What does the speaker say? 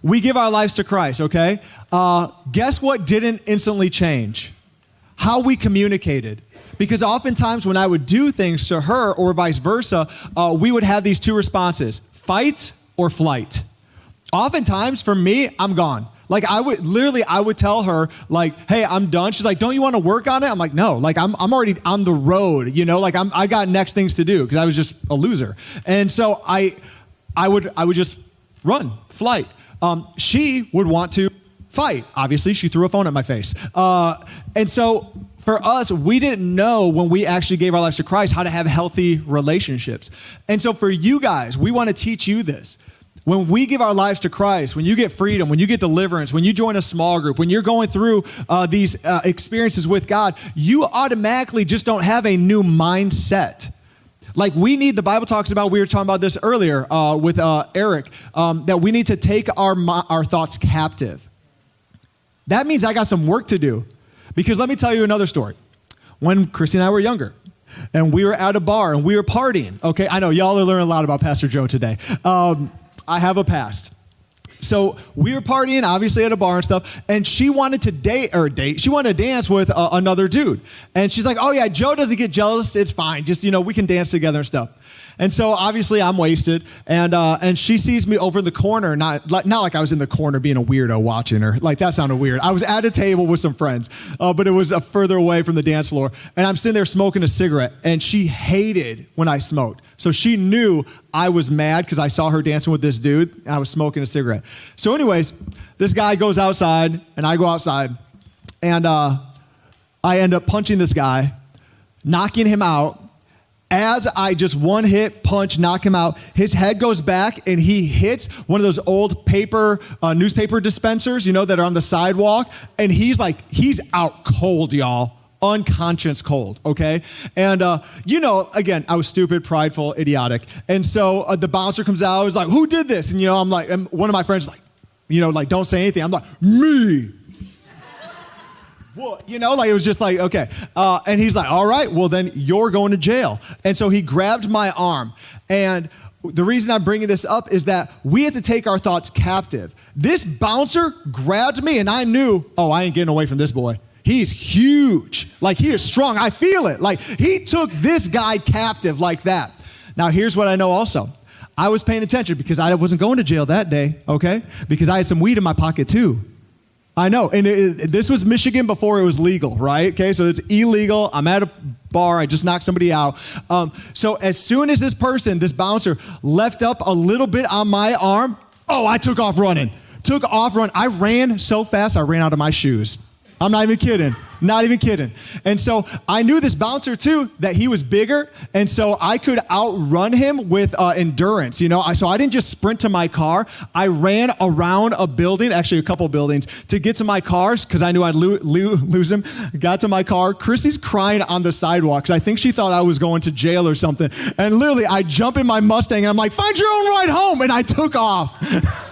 we give our lives to Christ, okay? Guess what didn't instantly change? How we communicated. Because oftentimes when I would do things to her or vice versa, we would have these two responses, fight or flight. Oftentimes for me, I'm gone. Like I would tell her like, hey, I'm done. She's like, don't you want to work on it? I'm like, no, like I'm already on the road, you know, like I got next things to do because I was just a loser. And so I would just run, flight. She would want to fight. Obviously, she threw a phone at my face. And so for us, we didn't know when we actually gave our lives to Christ how to have healthy relationships. And so for you guys, we want to teach you this. When we give our lives to Christ, when you get freedom, when you get deliverance, when you join a small group, when you're going through these experiences with God, you automatically just don't have a new mindset. Like the Bible talks about, we were talking about this earlier with Eric, that we need to take our thoughts captive. That means I got some work to do. Because let me tell you another story. When Christy and I were younger, and we were at a bar, and we were partying, okay? I know, y'all are learning a lot about Pastor Joe today. I have a past. So we were partying, obviously at a bar and stuff, and she wanted to she wanted to dance with another dude. And she's like, oh yeah, Joe doesn't get jealous, it's fine. Just, we can dance together and stuff. And so obviously I'm wasted, and she sees me over in the corner, not like I was in the corner being a weirdo watching her. Like that sounded weird. I was at a table with some friends, but it was further away from the dance floor. And I'm sitting there smoking a cigarette, and she hated when I smoked. So she knew I was mad because I saw her dancing with this dude, and I was smoking a cigarette. So anyways, this guy goes outside, and I go outside, and I end up punching this guy, knocking him out. As I just one hit, punch, knock him out, his head goes back and he hits one of those old newspaper dispensers, that are on the sidewalk. And he's out cold, y'all. Unconscious cold, okay? And, again, I was stupid, prideful, idiotic. And so the bouncer comes out, he's like, who did this? And, I'm like, and one of my friends like, don't say anything. I'm like, me. What? It was just like, okay. And he's like, all right, well then you're going to jail. And so he grabbed my arm. And the reason I'm bringing this up is that we have to take our thoughts captive. This bouncer grabbed me and I knew, I ain't getting away from this boy. He's huge. Like he is strong. I feel it. Like he took this guy captive like that. Now here's what I know also. I was paying attention because I wasn't going to jail that day, okay? Because I had some weed in my pocket too. I know, and this was Michigan before it was legal, right? Okay, so it's illegal. I'm at a bar. I just knocked somebody out. So as soon as this bouncer, left up a little bit on my arm, I took off running. I ran so fast, I ran out of my shoes. I'm not even kidding. And so I knew this bouncer too, that he was bigger. And so I could outrun him with endurance, So I didn't just sprint to my car. I ran around a building, actually a couple of buildings, to get to my cars because I knew I'd lose him. Got to my car. Chrissy's crying on the sidewalk because I think she thought I was going to jail or something. And literally I jump in my Mustang and I'm like, find your own ride home. And I took off.